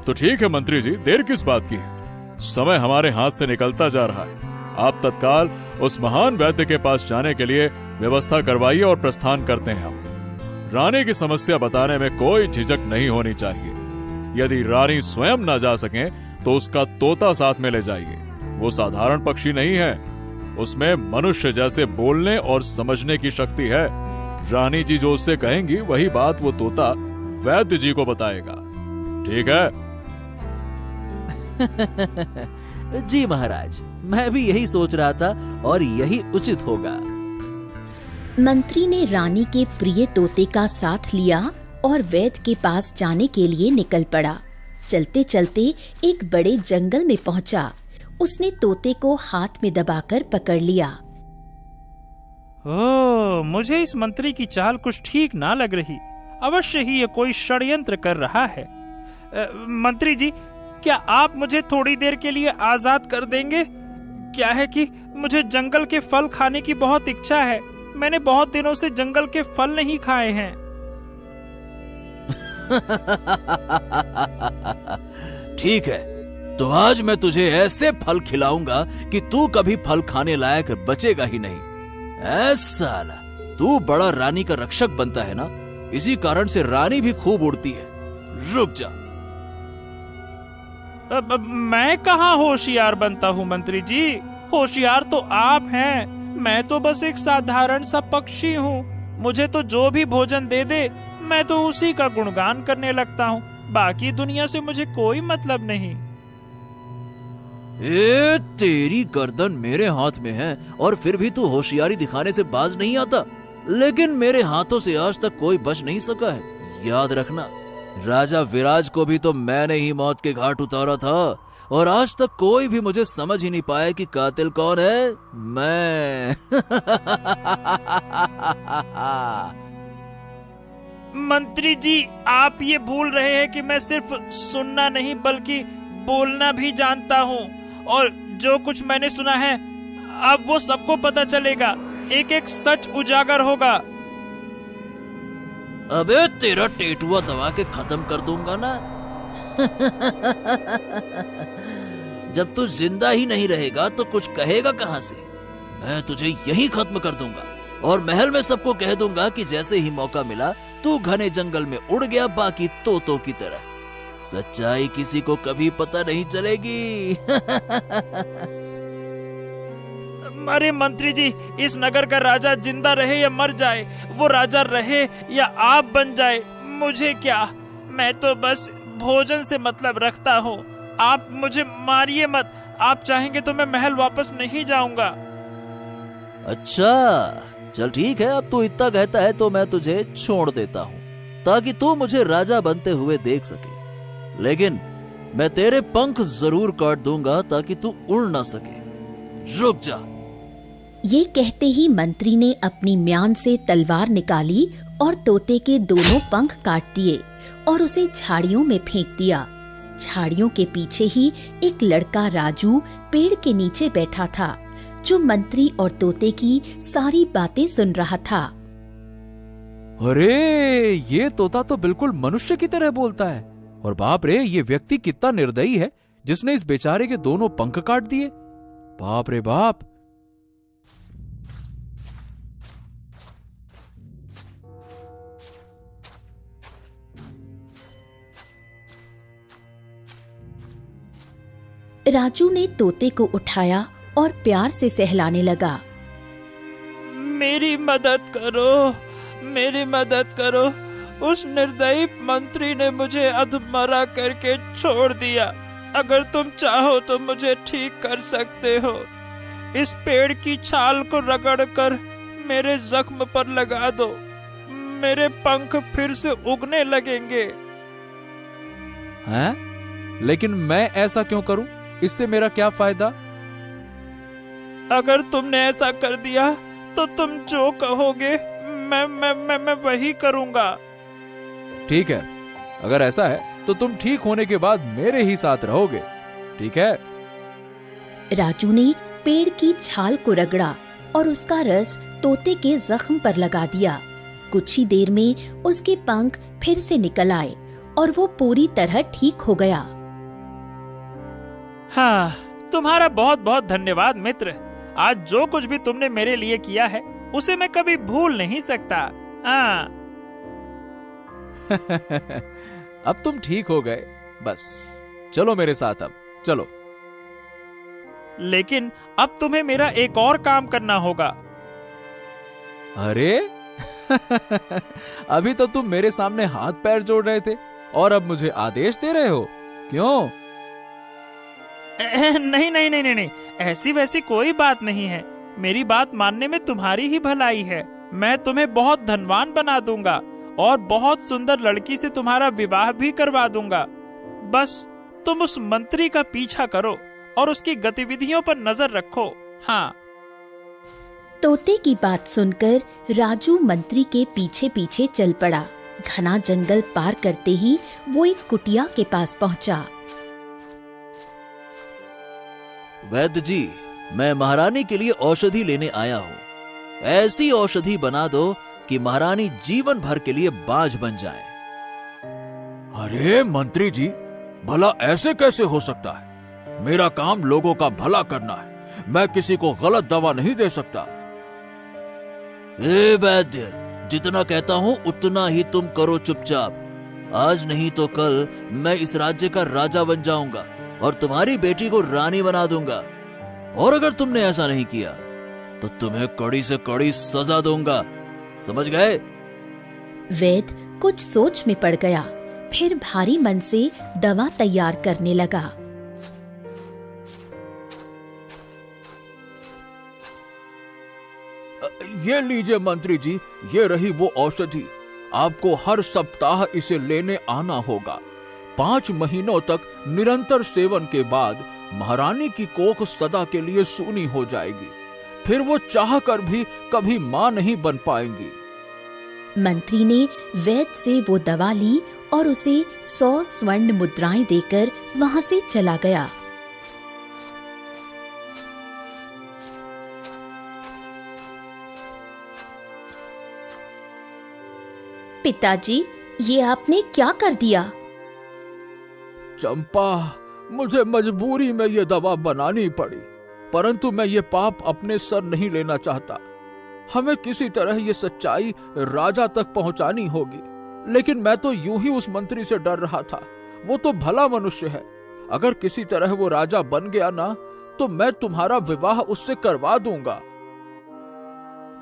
तो ठीक है मंत्री जी, देर किस बात की है? समय हमारे हाथ से निकलता जा रहा है। आप तत्काल उस महान वैद्य के पास जाने के लिए व्यवस्था करवाइए और प्रस्थान करते हैं हम। रानी की समस्या बताने में कोई झिझक नहीं होनी चाहिए। यदि रानी स्वयं न जा सके तो उसका तोता साथ में ले जाइए। वो साधारण पक्षी नहीं है, उसमें मनुष्य जैसे बोलने और समझने की शक्ति है। रानी जी जो उससे कहेंगी वही बात वो तोता वैद्य जी को बताएगा। ठीक है? जी महाराज, मैं भी यही सोच रहा था और यही उचित होगा। मंत्री ने रानी के प्रिय तोते का साथ लिया और वैद्य के पास जाने के लिए निकल पड़ा। चलते चलते एक बड़े जंगल में पहुंचा। उसने तोते को हाथ में दबाकर पकड़ लिया। मुझे इस मंत्री की चाल कुछ ठीक ना लग रही। अवश्य ही ये कोई षड्यंत्र कर रहा है। मंत्री जी, क्या आप मुझे थोड़ी देर के लिए आजाद कर देंगे? क्या है कि मुझे जंगल के फल खाने की बहुत इच्छा है। मैंने बहुत दिनों से जंगल के फल नहीं खाए हैं। ठीक है, तो आज मैं तुझे ऐसे फल खिलाऊंगा कि तू कभी फल खाने लायक बचेगा ही नहीं। ऐसा तू बड़ा रानी का रक्षक बनता है ना, इसी कारण से रानी भी खूब उड़ती है। रुक जा। मैं कहाँ होशियार बनता हूँ मंत्री जी, होशियार तो आप हैं। मैं तो बस एक साधारण सा पक्षी हूँ। मुझे तो जो भी भोजन दे दे मैं तो उसी का गुणगान करने लगता हूँ। बाकी दुनिया से मुझे कोई मतलब नहीं। तेरी गर्दन मेरे हाथ में है और फिर भी तू होशियारी दिखाने से बाज नहीं आता। लेकिन मेरे हाथों से आज तक कोई बच नहीं सका है। याद रखना, राजा विराज को भी तो मैंने ही मौत के घाट उतारा था और आज तक कोई भी मुझे समझ ही नहीं पाया कि कातिल कौन है। मैं मंत्री जी, आप ये भूल रहे हैं कि मैं सिर्फ सुनना नहीं बल्कि बोलना भी जानता हूँ। और जो कुछ मैंने सुना है अब वो सबको पता चलेगा। एक एक सच उजागर होगा। अबे तेरा टेटुआ दबा के खत्म कर दूंगा ना। जब तू जिंदा ही नहीं रहेगा तो कुछ कहेगा कहां से। मैं तुझे यहीं खत्म कर दूंगा और महल में सबको कह दूंगा कि जैसे ही मौका मिला तू घने जंगल में उड़ गया बाकी तोतों की तरह। सच्चाई किसी को कभी पता नहीं चलेगी। अरे मंत्री जी, इस नगर का राजा जिंदा रहे या मर जाए, वो राजा रहे या आप बन जाए, मुझे क्या। मैं तो बस भोजन से मतलब रखता हूँ। आप मुझे मारिए मत। आप चाहेंगे तो मैं महल वापस नहीं जाऊंगा। अच्छा चल ठीक है, अब तू इतना कहता है तो मैं तुझे छोड़ देता हूँ ताकि तू मुझे राजा बनते हुए देख सके। लेकिन मैं तेरे पंख जरूर काट दूंगा ताकि तू उड़ ना सके। रुक जा। ये कहते ही मंत्री ने अपनी म्यान से तलवार निकाली और तोते के दोनों पंख काट दिए और उसे झाड़ियों में फेंक दिया। झाड़ियों के पीछे ही एक लड़का राजू पेड़ के नीचे बैठा था, जो मंत्री और तोते की सारी बातें सुन रहा था। अरे ये तोता तो बिल्कुल मनुष्य की तरह बोलता है। और बाप रे, ये व्यक्ति कितना निर्दयी है जिसने इस बेचारे के दोनों पंख काट दिए। बाप रे बाप। राजू ने तोते को उठाया और प्यार से सहलाने लगा। मेरी मदद करो, मेरी मदद करो। उस निर्दयी मंत्री ने मुझे अधमरा करके छोड़ दिया। अगर तुम चाहो तो मुझे ठीक कर सकते हो। इस पेड़ की छाल को रगड़कर मेरे जख्म पर लगा दो। मेरे पंख फिर से उगने लगेंगे। हैं? लेकिन मैं ऐसा क्यों करूं? इससे मेरा क्या फायदा? अगर तुमने ऐसा कर दिया तो तुम जो कहोगे मैं वही करूंगा। ठीक है, अगर ऐसा है तो तुम ठीक होने के बाद मेरे ही साथ रहोगे, ठीक है? राजू ने पेड़ की छाल को रगड़ा और उसका रस तोते के जख्म पर लगा दिया। कुछ ही देर में उसके पंख फिर से निकल आए और वो पूरी तरह ठीक हो गया। हाँ, तुम्हारा बहुत बहुत धन्यवाद मित्र। आज जो कुछ भी तुमने मेरे लिए किया है उसे मैं कभी भूल नहीं सकता। हाँ। अब तुम ठीक हो गए, बस चलो मेरे साथ, अब चलो। लेकिन अब तुम्हें मेरा एक और काम करना होगा। अरे अभी तो तुम मेरे सामने हाथ पैर जोड़ रहे थे और अब मुझे आदेश दे रहे हो, क्यों? नहीं नहीं नहीं नहीं, ऐसी वैसी कोई बात नहीं है। मेरी बात मानने में तुम्हारी ही भलाई है। मैं तुम्हें बहुत धनवान बना दूंगा और बहुत सुंदर लड़की से तुम्हारा विवाह भी करवा दूंगा। बस तुम उस मंत्री का पीछा करो और उसकी गतिविधियों पर नजर रखो। हाँ। तोते की बात सुनकर राजू मंत्री के पीछे पीछे चल पड़ा। घना जंगल पार करते ही वो एक कुटिया के पास पहुंचा। वैद्य जी, मैं महारानी के लिए औषधि लेने आया हूँ। ऐसी औषधि बना दो कि महारानी जीवन भर के लिए बाज बन जाए। अरे मंत्री जी, भला ऐसे कैसे हो सकता है? मेरा काम लोगों का भला करना है। मैं किसी को गलत दवा नहीं दे सकता। ए वैद्य, जितना कहता हूँ उतना ही तुम करो चुपचाप। आज नहीं तो कल मैं इस राज्य का राजा बन जाऊंगा और तुम्हारी बेटी को रानी बना दूंगा। और अगर तुमने ऐसा नहीं किया तो तुम्हें कड़ी से कड़ी सजा दूंगा, समझ गए? वैद कुछ सोच में पड़ गया, फिर भारी मन से दवा तैयार करने लगा। ये लीजिए मंत्री जी, ये रही वो औषधि। आपको हर सप्ताह इसे लेने आना होगा। 5 महीनों तक निरंतर सेवन के बाद महारानी की कोख सदा के लिए सूनी हो जाएगी। फिर वो चाहकर भी कभी मां नहीं बन पाएंगी। मंत्री ने वैद से वो दवा ली और उसे 100 स्वर्ण मुद्राएं देकर वहां से चला गया। पिताजी, ये आपने क्या कर दिया? चंपा, मुझे मजबूरी में ये दवा बनानी पड़ी, परंतु मैं ये पाप अपने सर नहीं लेना चाहता। हमें किसी तरह ये सच्चाई राजा तक पहुंचानी होगी। लेकिन मैं तो यूं ही उस मंत्री से डर रहा था। वो तो भला मनुष्य है। अगर किसी तरह वो राजा बन गया ना, तो मैं तुम्हारा विवाह उससे करवा दूंगा।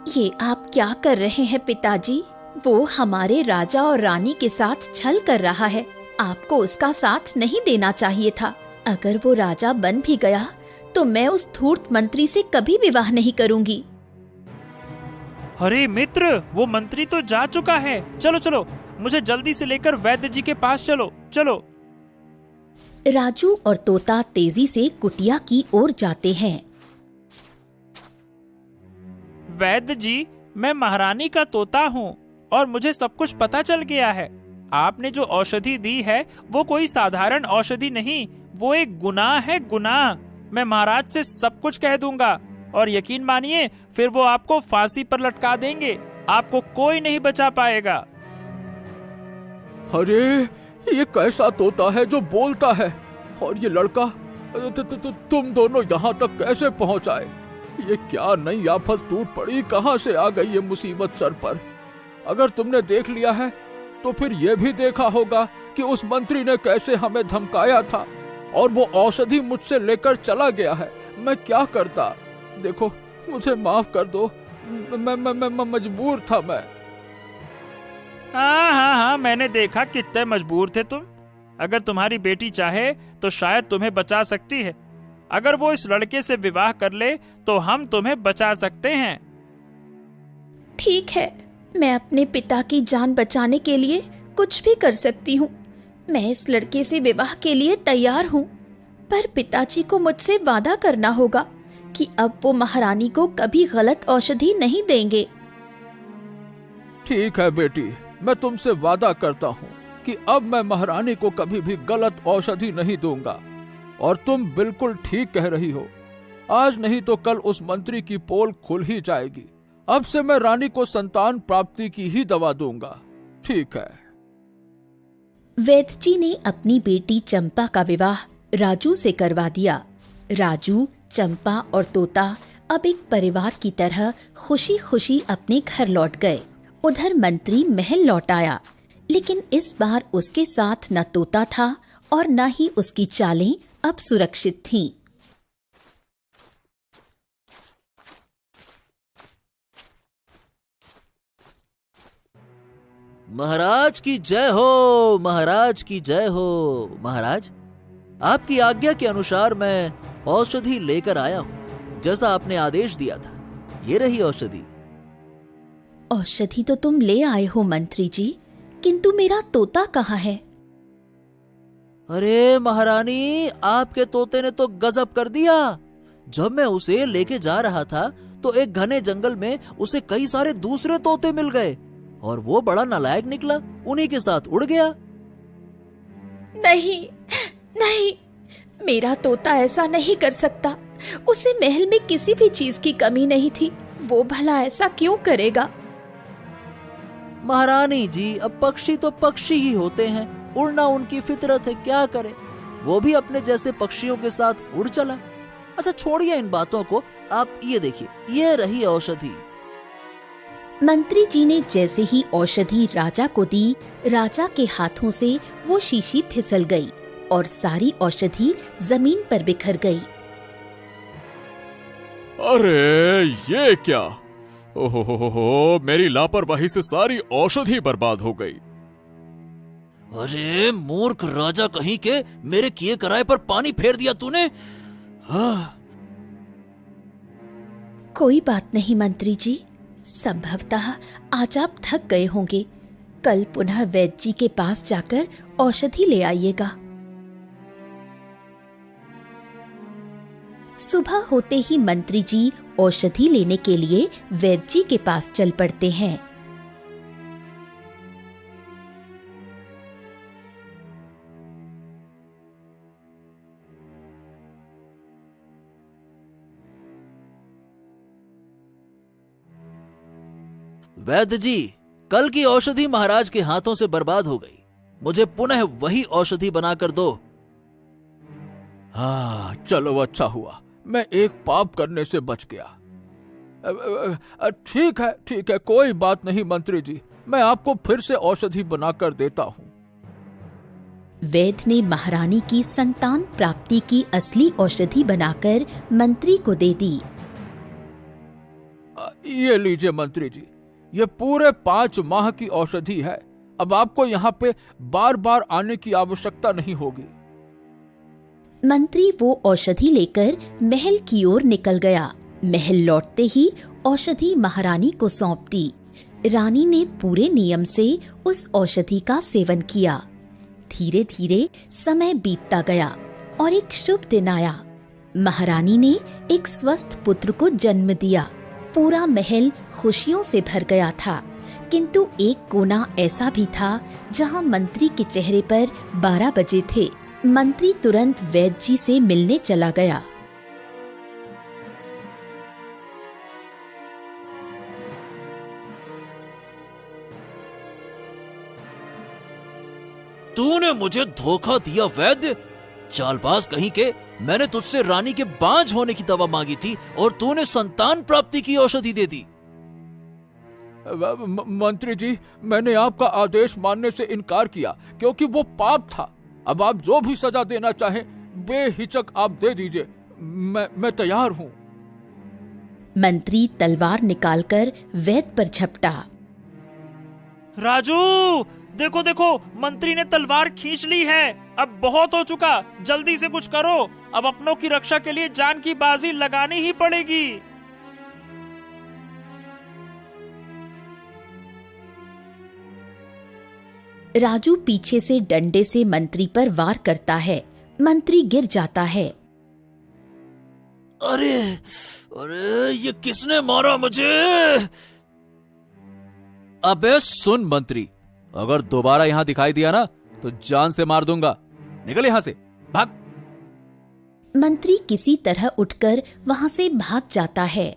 ये आप क्या कर रहे हैं पिताजी? वो हमारे राजा और रानी के साथ छल कर रहा है। आपको उसका साथ नहीं देना चाहिए था। अगर वो राजा बन भी गया तो मैं उस धूर्त मंत्री से कभी विवाह नहीं करूंगी। अरे मित्र, वो मंत्री तो जा चुका है। चलो चलो, मुझे जल्दी से लेकर वैद्य जी के पास चलो। चलो। राजू और तोता तेजी से कुटिया की ओर जाते हैं। वैद्य जी, मैं महारानी का तोता हूँ और मुझे सब कुछ पता चल गया है। आपने जो औषधि दी है वो कोई साधारण औषधि नहीं, वो एक गुनाह है, गुनाह। मैं महाराज से सब कुछ कह दूंगा और यकीन मानिए फिर वो आपको फांसी पर लटका देंगे। आपको कोई नहीं बचा पाएगा। अरे, ये कैसा तोता है जो बोलता है? और ये लड़का तुम दोनों यहाँ तक कैसे पहुँच आए? ये क्या नई आफत टूट पड़ी? कहाँ से आ गई ये मुसीबत सर पर? अगर तुमने देख लिया है तो फिर यह भी देखा होगा कि उस मंत्री ने कैसे हमें धमकाया था और वो औषधि मुझसे लेकर चला गया है। मैं क्या करता? देखो, मुझे माफ कर दो। मैं मजबूर था। मैं हाँ, मैंने देखा कितने मजबूर थे तुम। अगर तुम्हारी बेटी चाहे तो शायद तुम्हें बचा सकती है। अगर वो इस लड़के से विवाह कर ले तो हम तुम्हें बचा सकते हैं। ठीक है, मैं अपने पिता की जान बचाने के लिए कुछ भी कर सकती हूँ। मैं इस लड़के से विवाह के लिए तैयार हूँ, पर पिताजी को मुझसे वादा करना होगा कि अब वो महारानी को कभी गलत औषधि नहीं देंगे। ठीक है बेटी, मैं तुमसे वादा करता हूँ कि अब मैं महारानी को कभी भी गलत औषधि नहीं दूंगा। और तुम बिल्कुल ठीक कह रही हो। आज नहीं तो कल उस मंत्री की पोल खुल ही जाएगी। अब से मैं रानी को संतान प्राप्ति की ही दवा दूंगा। ठीक है। वैद्य जी ने अपनी बेटी चंपा का विवाह राजू से करवा दिया। राजू, चंपा और तोता अब एक परिवार की तरह खुशी खुशी अपने घर लौट गए। उधर मंत्री महल लौट आया, लेकिन इस बार उसके साथ न तोता था और न ही उसकी चालें अब सुरक्षित थीं। महाराज की जय हो, महाराज की जय हो। महाराज, आपकी आज्ञा के अनुसार मैं औषधि लेकर आया हूँ, जैसा आपने आदेश दिया था। ये रही औषधि। औषधि तो तुम ले आए हो मंत्री जी, किंतु मेरा तोता कहाँ है? अरे महारानी, आपके तोते ने तो गजब कर दिया। जब मैं उसे लेके जा रहा था तो एक घने जंगल में उसे कई सारे दूसरे तोते मिल गए और वो बड़ा नालायक निकला, उन्हीं के साथ उड़ गया। नहीं नहीं, मेरा तोता ऐसा नहीं कर सकता। उसे महल में किसी भी चीज की कमी नहीं थी। वो भला ऐसा क्यों करेगा? महारानी जी, अब पक्षी तो पक्षी ही होते हैं, उड़ना उनकी फितरत है, क्या करे। वो भी अपने जैसे पक्षियों के साथ उड़ चला। अच्छा छोड़िए इन बातों को, आप ये देखिए, ये रही औषधि। मंत्री जी ने जैसे ही औषधि राजा को दी, राजा के हाथों से वो शीशी फिसल गई और सारी औषधि जमीन पर बिखर गई। अरे ये क्या? ओहो, मेरी लापरवाही से सारी औषधि बर्बाद हो गई। अरे मूर्ख राजा कहीं के, मेरे किए कराए पर पानी फेर दिया तूने। हाँ। कोई बात नहीं मंत्री जी, संभवतः आज आप थक गए होंगे। कल पुनः वैद्य जी के पास जाकर औषधि ले आइएगा। सुबह होते ही मंत्री जी औषधि लेने के लिए वैद्य जी के पास चल पड़ते हैं। वैद्य जी, कल की औषधि महाराज के हाथों से बर्बाद हो गई। मुझे पुनः वही औषधि बनाकर दो। हाँ, चलो अच्छा हुआ, मैं एक पाप करने से बच गया। ठीक है, कोई बात नहीं मंत्री जी, मैं आपको फिर से औषधि बनाकर देता हूँ। वैद्य ने महारानी की संतान प्राप्ति की असली औषधि बनाकर मंत्री को दे दी। ये लीजिए मंत्री जी, ये पूरे 5 माह की औषधि है। अब आपको यहाँ पे बार बार आने की आवश्यकता नहीं होगी। मंत्री वो औषधि लेकर महल की ओर निकल गया। महल लौटते ही औषधि महारानी को सौंप दी। रानी ने पूरे नियम से उस औषधि का सेवन किया। धीरे धीरे समय बीतता गया और एक शुभ दिन आया। महारानी ने एक स्वस्थ पुत्र को जन्म दिया। पूरा महल खुशियों से भर गया था, किंतु एक कोना ऐसा भी था जहां मंत्री के चेहरे पर 12 बजे थे। मंत्री तुरंत वैद्य जी से मिलने चला गया। तूने मुझे धोखा दिया वैद्य, चालबाज कहीं के। मैंने तुझसे रानी के बांझ होने की दवा मांगी थी और तूने संतान प्राप्ति की औषधि दे दी। मंत्री जी, मैंने आपका आदेश मानने से इनकार किया क्योंकि वो पाप था। अब आप जो भी सजा देना चाहें बेहिचक आप दे दीजिए, मैं तैयार हूँ। मंत्री तलवार निकालकर वैद्य पर झपटा। राजू, देखो देखो, मंत्री ने तलवार खींच ली है। अब बहुत हो चुका, जल्दी से कुछ करो। अब अपनों की रक्षा के लिए जान की बाजी लगानी ही पड़ेगी। राजू पीछे से डंडे से मंत्री पर वार करता है। मंत्री गिर जाता है। अरे अरे, ये किसने मारा मुझे? अबे सुन मंत्री, अगर दोबारा यहाँ दिखाई दिया ना तो जान से मार दूंगा। निकल यहाँ से, भाग। मंत्री किसी तरह उठकर वहां से भाग जाता है।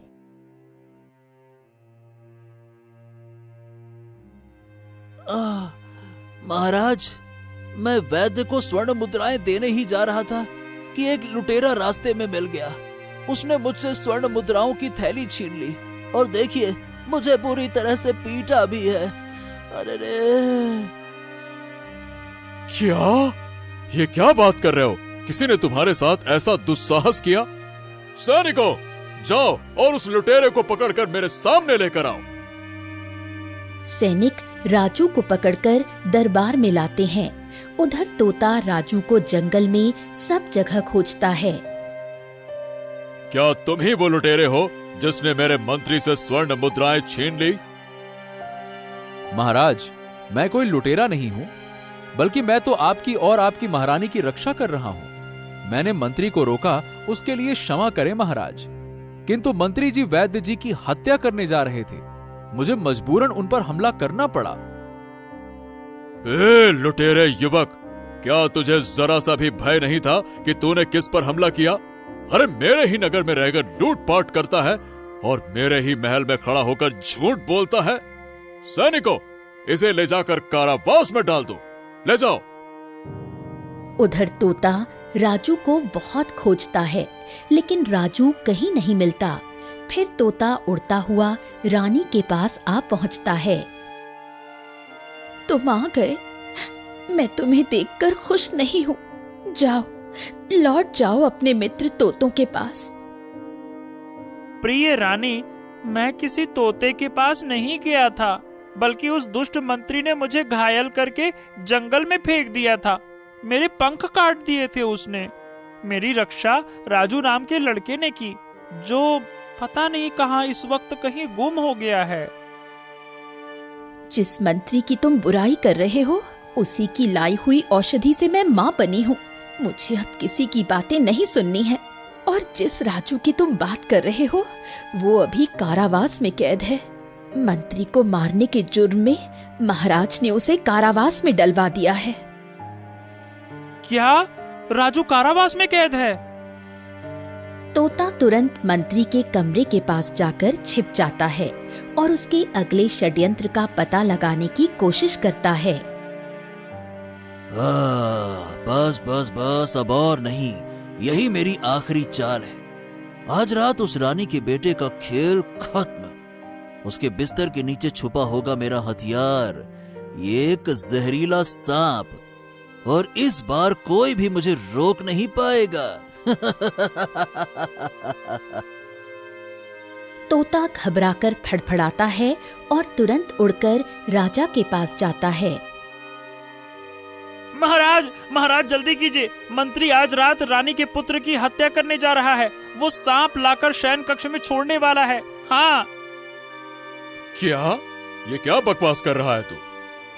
महाराज, मैं वैद्य को स्वर्ण मुद्राएं देने ही जा रहा था कि एक लुटेरा रास्ते में मिल गया। उसने मुझसे स्वर्ण मुद्राओं की थैली छीन ली और देखिए, मुझे बुरी तरह से पीटा भी है। अरे रे! क्या? ये क्या बात कर रहे हो? किसी ने तुम्हारे साथ ऐसा दुस्साहस किया? सैनिकों, जाओ और उस लुटेरे को पकड़कर मेरे सामने लेकर आओ। सैनिक राजू को पकड़कर दरबार में लाते हैं। उधर तोता राजू को जंगल में सब जगह खोजता है। क्या तुम ही वो लुटेरे हो जिसने मेरे मंत्री से स्वर्ण मुद्राएं छीन ली? महाराज, मैं कोई लुटेरा नहीं हूँ, बल्कि मैं तो आपकी और आपकी महारानी की रक्षा कर रहा हूँ। मैंने मंत्री को रोका, उसके लिए क्षमा करें महाराज। किंतु मंत्री जी वैद्य जी की हत्या करने जा रहे थे, मुझे मजबूरन उन पर हमला करना पड़ा। ए लुटेरे युवक, क्या तुझे जरा सा भी भय नहीं था कि तूने किस पर हमला किया? अरे मेरे ही नगर में रहकर लूटपाट करता है और मेरे ही महल में खड़ा होकर झूठ बोलता है। सैनिकों, इसे ले जाकर कारावास में डाल दो। ले जाओ। उधर तोता राजू को बहुत खोजता है, लेकिन राजू कहीं नहीं मिलता। फिर तोता उड़ता हुआ रानी के पास आ पहुंचता है। तुम आ गए, मैं तुम्हें देखकर खुश नहीं हूँ। जाओ, लौट जाओ अपने मित्र तोतों के पास। प्रिय रानी, मैं किसी तोते के पास नहीं गया था, बल्कि उस दुष्ट मंत्री ने मुझे घायल करके जंगल में फेंक दिया था। मेरे पंख काट दिए थे उसने। मेरी रक्षा राजू नाम के लड़के ने की, जो पता नहीं कहाँ इस वक्त कहीं गुम हो गया है। जिस मंत्री की तुम बुराई कर रहे हो, उसी की लाई हुई औषधि से मैं माँ बनी हूँ। मुझे अब किसी की बातें नहीं सुननी है। और जिस राजू की तुम बात कर रहे हो, वो अभी कारावास में कैद है। मंत्री को मारने के जुर्म में महाराज ने उसे कारावास में डलवा दिया है। क्या राजू कारावास में कैद है? तोता तुरंत मंत्री के कमरे के पास जाकर छिप जाता है और उसके अगले षड्यंत्र का पता लगाने की कोशिश करता है। बस बस बस, अब और नहीं, यही मेरी आखिरी चाल है। आज रात उस रानी के बेटे का खेल खत्म। उसके बिस्तर के नीचे छुपा होगा मेरा हथियार, एक जहरीला सांप, और इस बार कोई भी मुझे रोक नहीं पाएगा। तोता घबराकर फड़फड़ाता है और तुरंत उड़कर राजा के पास जाता है। महाराज, महाराज जल्दी कीजिए, मंत्री आज रात रानी के पुत्र की हत्या करने जा रहा है। वो सांप लाकर शयन कक्ष में छोड़ने वाला है। हाँ। क्या? ये क्या बकवास कर रहा है तू?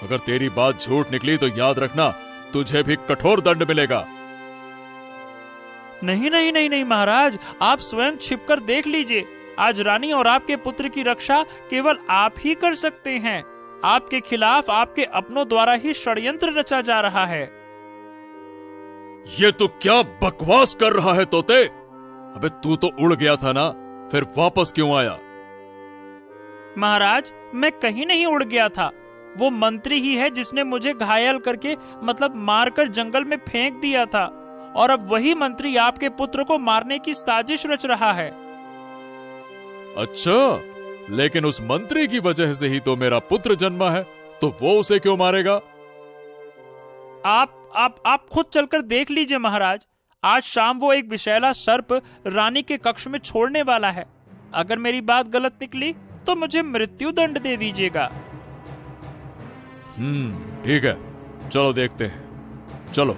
अगर तेरी बात झूठ निकली तो याद रखना, तुझे भी कठोर दंड मिलेगा। नहीं नहीं नहीं नहीं महाराज, आप स्वयं छिपकर देख लीजिए। आज रानी और आपके पुत्र की रक्षा केवल आप ही कर सकते हैं। आपके खिलाफ आपके अपनों द्वारा ही षड्यंत्र रचा जा रहा है। ये तू क्या बकवास कर रहा है तोते? अबे तू तो उड़ गया था ना, फिर वापस क्यों आया? महाराज, मैं कहीं नहीं उड़ गया था। वो मंत्री ही है जिसने मुझे घायल करके, मतलब मारकर जंगल में फेंक दिया था, और अब वही मंत्री आपके पुत्र को मारने की साजिश रच रहा है। अच्छा, लेकिन उस मंत्री की वजह से ही तो मेरा पुत्र जन्मा है, तो वो उसे क्यों मारेगा? आप खुद चलकर देख लीजिए महाराज। आज शाम वो एक विषैला सर्प रानी के कक्ष में छोड़ने वाला है। अगर मेरी बात गलत निकली तो मुझे मृत्यु दंड दे दीजिएगा। ठीक है, चलो देखते हैं। चलो।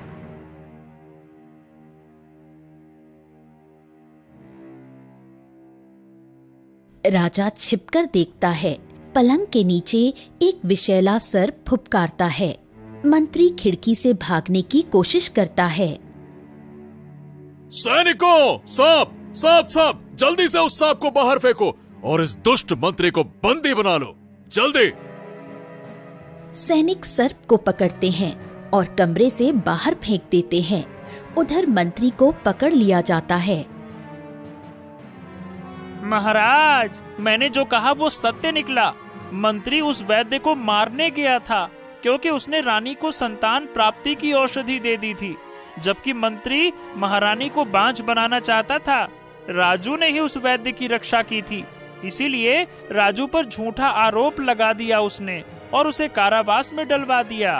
राजा छिपकर देखता है। पलंग के नीचे एक विषैला सर्प फुफकारता है। मंत्री खिड़की से भागने की कोशिश करता है। सैनिकों, सांप सांप सांप, जल्दी से उस सांप को बाहर फेंको और इस दुष्ट मंत्री को बंदी बना लो, जल्दी। सैनिक सर्प को पकड़ते हैं और कमरे से बाहर फेंक देते हैं। उधर मंत्री को पकड़ लिया जाता है। महाराज, मैंने जो कहा वो सत्य निकला। मंत्री उस वैद्य को मारने गया था क्योंकि उसने रानी को संतान प्राप्ति की औषधि दे दी थी, जबकि मंत्री महारानी को बांझ बनाना चाहता था। राजू ने ही उस वैद्य की रक्षा की थी, इसीलिए राजू पर झूठा आरोप लगा दिया उसने और उसे कारावास में डलवा दिया।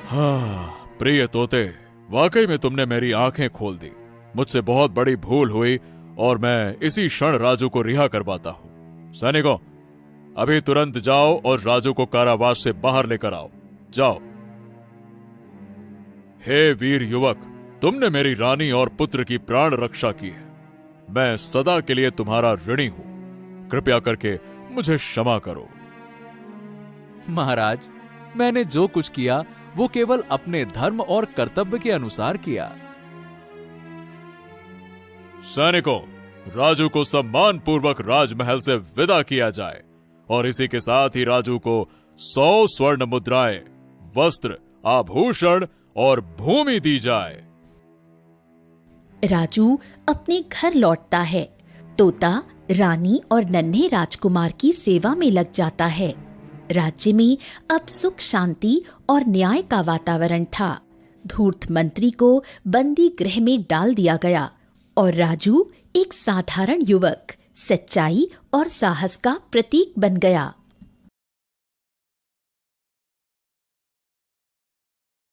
हाँ प्रिय तोते, वाकई में तुमने मेरी आंखें खोल दी। मुझसे बहुत बड़ी भूल हुई और मैं इसी क्षण राजू को रिहा करवाता हूँ। सैनिकों, अभी तुरंत जाओ और राजू को कारावास से बाहर लेकर आओ। जाओ। हे वीर युवक, तुमने मेरी रानी और पुत्र की प्राण रक्षा की है। मैं सदा के लिए तुम्हारा ऋणी हूं। कृपया करके मुझे क्षमा करो। महाराज, मैंने जो कुछ किया वो केवल अपने धर्म और कर्तव्य के अनुसार किया। सैनिकों, राजू को सम्मान पूर्वक राजमहल से विदा किया जाए और इसी के साथ ही राजू को 100 स्वर्ण मुद्राएं, वस्त्र, आभूषण और भूमि दी जाए। राजू अपने घर लौटता है। तोता रानी और नन्हे राजकुमार की सेवा में लग जाता है। राज्य में अब सुख शांति और न्याय का वातावरण था। धूर्त मंत्री को बंदी गृह में डाल दिया गया और राजू एक साधारण युवक सच्चाई और साहस का प्रतीक बन गया।